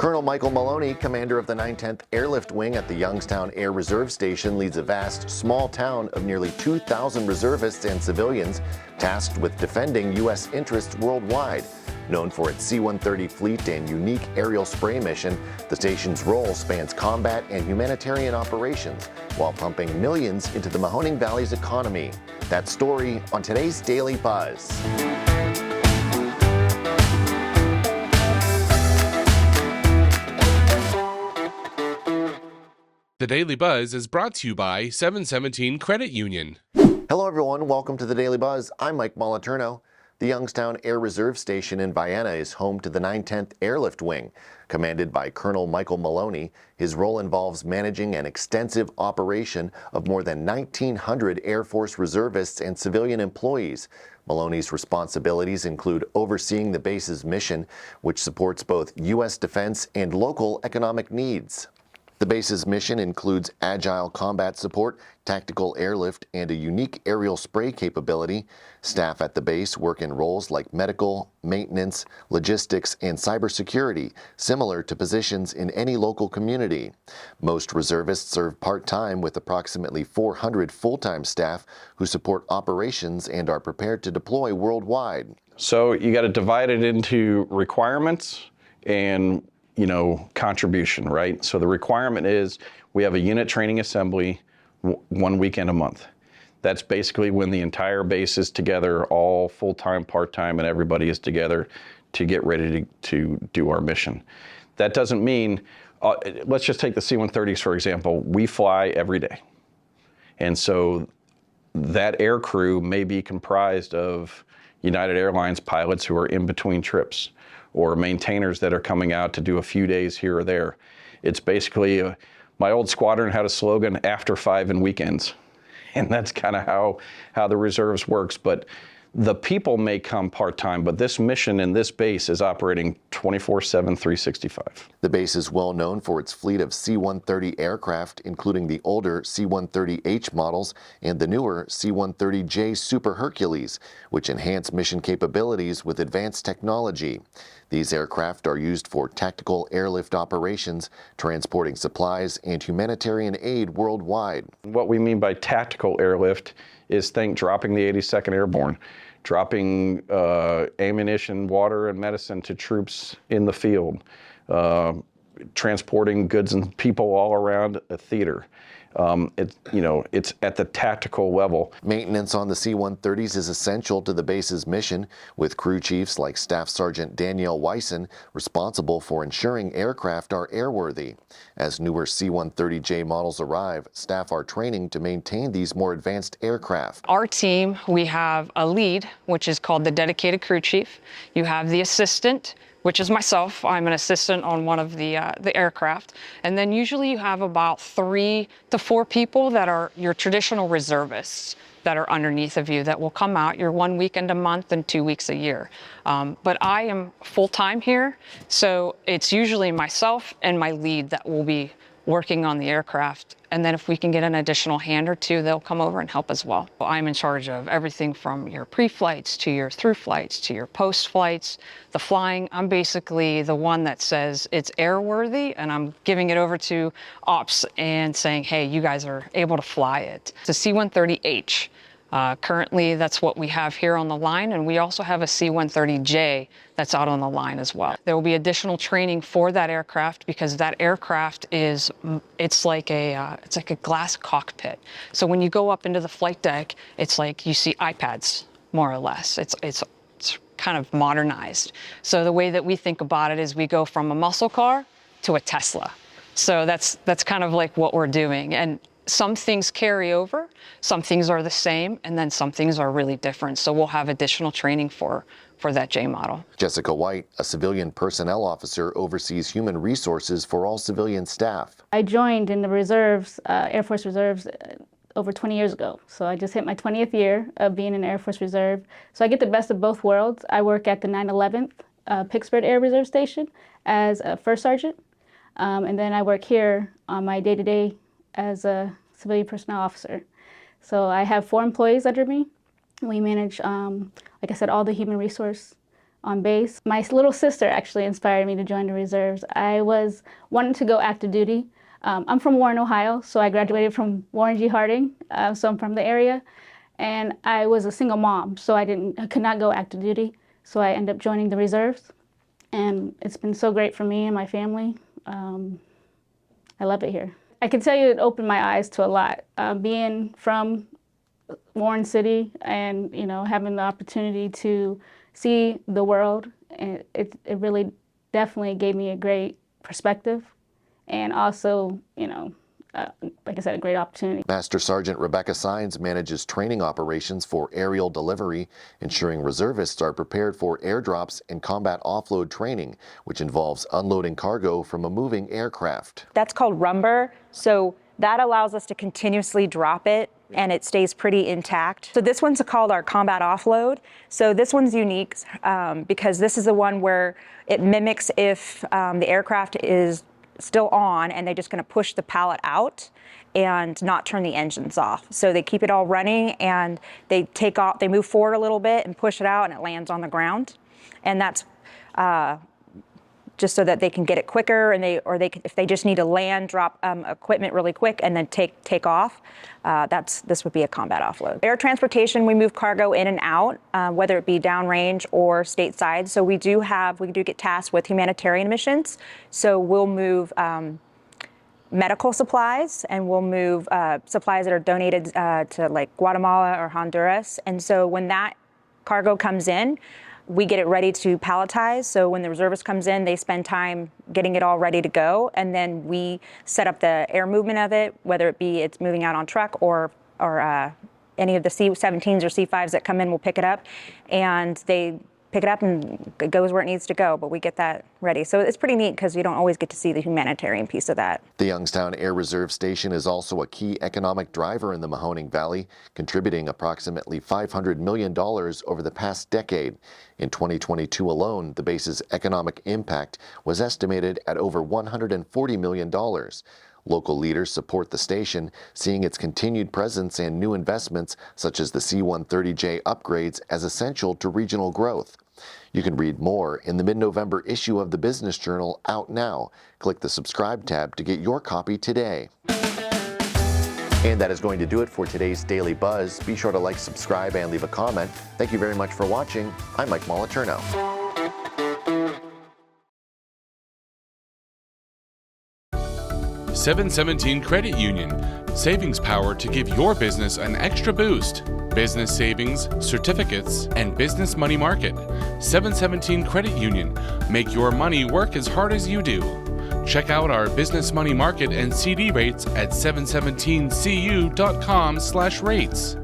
Colonel Michael Mahoning, commander of the 910th Airlift Wing at the Youngstown Air Reserve Station, leads a vast, small town of nearly 2,000 reservists and civilians tasked with defending U.S. interests worldwide. Known for its C-130 fleet and unique aerial spray mission, the station's role spans combat and humanitarian operations while pumping millions into the Mahoning Valley's economy. That story on today's Daily Buzz. The Daily Buzz is brought to you by 717 Credit Union. Hello everyone, welcome to the Daily Buzz. I'm Mike Moliterno. The Youngstown Air Reserve Station in Vienna is home to the 910th Airlift Wing. Commanded by Colonel Michael Mahoning, his role involves managing an extensive operation of more than 1,900 Air Force reservists and civilian employees. Mahoning's responsibilities include overseeing the base's mission, which supports both U.S. defense and local economic needs. The base's mission includes agile combat support, tactical airlift, and a unique aerial spray capability. Staff at the base work in roles like medical, maintenance, logistics, and cybersecurity, similar to positions in any local community. Most reservists serve part-time with approximately 400 full-time staff who support operations and are prepared to deploy worldwide. So you got to divide it into requirements and contribution, right? So the requirement is we have a unit training assembly 1 weekend a month. That's basically when the entire base is together, all full-time, part-time, and everybody is together to get ready to do our mission. That doesn't mean, let's just take the C-130s for example. We fly every day. And so that air crew may be comprised of United Airlines pilots who are in between trips, or maintainers that are coming out to do a few days here or there. It's basically, my old squadron had a slogan, after 5 and weekends. And that's kind of how the reserves works. But the people may come part-time, but this mission and this base is operating 24/7, 365. The base is well known for its fleet of C-130 aircraft, including the older C-130H models and the newer C-130J Super Hercules, which enhance mission capabilities with advanced technology. These aircraft are used for tactical airlift operations, transporting supplies and humanitarian aid worldwide. What we mean by tactical airlift is think dropping the 82nd Airborne, dropping ammunition, water, and medicine to troops in the field, transporting goods and people all around a theater. It's at the tactical level. Maintenance on the C-130s is essential to the base's mission, with crew chiefs like Staff Sergeant Danielle Wyson responsible for ensuring aircraft are airworthy. As newer C-130J models arrive, staff are training to maintain these more advanced aircraft. Our team, we have a lead, which is called the dedicated crew chief. You have the assistant, which is myself. I'm an assistant on one of the aircraft. And then usually you have about 3 to 4 people that are your traditional reservists that are underneath of you that will come out your 1 weekend a month and 2 weeks a year. But I am full-time here, so it's usually myself and my lead that will be working on the aircraft. And then if we can get an additional hand or two, they'll come over and help as well. I'm in charge of everything from your pre-flights to your through flights to your post flights, the flying. I'm basically the one that says it's airworthy, and I'm giving it over to ops and saying, hey, you guys are able to fly it. It's a C-130H. Currently, that's what we have here on the line, and we also have a C-130J that's out on the line as well. There will be additional training for that aircraft because that aircraft it's like a glass cockpit. So when you go up into the flight deck, it's like you see iPads, more or less. It's kind of modernized. So the way that we think about it is we go from a muscle car to a Tesla. So that's kind of like what we're doing. And some things carry over, some things are the same, and then some things are really different. So we'll have additional training for that J model. Jessica White, a civilian personnel officer, oversees human resources for all civilian staff. I joined in the reserves, Air Force Reserves, over 20 years ago. So I just hit my 20th year of being in Air Force Reserve. So I get the best of both worlds. I work at the 911th Pittsburgh Air Reserve Station as a first sergeant. And then I work here on my day-to-day as a civilian personnel officer. So I have 4 employees under me. We manage, like I said, all the human resource on base. My little sister actually inspired me to join the reserves. I was wanting to go active duty. I'm from Warren, Ohio, so I graduated from Warren G. Harding, so I'm from the area. And I was a single mom, so I could not go active duty. So I ended up joining the reserves, and it's been so great for me and my family. I love it here. I can tell you it opened my eyes to a lot. Being from Warren City and, you know, having the opportunity to see the world, it really definitely gave me a great perspective, and also, you know, like I said, a great opportunity. Master Sergeant Rebecca Sines manages training operations for aerial delivery, ensuring reservists are prepared for airdrops and combat offload training, which involves unloading cargo from a moving aircraft. That's called rumber, so that allows us to continuously drop it and it stays pretty intact. So this one's called our combat offload. So this one's unique because this is the one where it mimics if the aircraft is still on and they're just going to push the pallet out and not turn the engines off. So they keep it all running and they take off, they move forward a little bit and push it out and it lands on the ground. And that's just so that they can get it quicker, and if they just need to land, drop equipment really quick and then take off. This would be a combat offload. Air transportation, we move cargo in and out, whether it be downrange or stateside. So we do get tasked with humanitarian missions. So we'll move medical supplies, and we'll move supplies that are donated to like Guatemala or Honduras. And so when that cargo comes in, we get it ready to palletize. So when the reservist comes in, they spend time getting it all ready to go, and then we set up the air movement of it, whether it be it's moving out on truck or any of the C-17s or C-5s that come in will pick it up, and they pick it up and it goes where it needs to go, but we get that ready. So it's pretty neat because you don't always get to see the humanitarian piece of that. The Youngstown Air Reserve Station is also a key economic driver in the Mahoning Valley, contributing approximately $500 million over the past decade. In 2022 alone, the base's economic impact was estimated at over $140 million. Local leaders support the station, seeing its continued presence and new investments such as the C-130J upgrades as essential to regional growth. You can read more in the mid-November issue of the Business Journal, out now. Click the subscribe tab to get your copy today. And that is going to do it for today's Daily Buzz. Be sure to like, subscribe, and leave a comment. Thank you very much for watching. I'm Mike Moliturno. 717 Credit Union. Savings power to give your business an extra boost. Business savings, certificates, and business money market. 717 Credit Union. Make your money work as hard as you do. Check out our business money market and CD rates at 717cu.com/rates.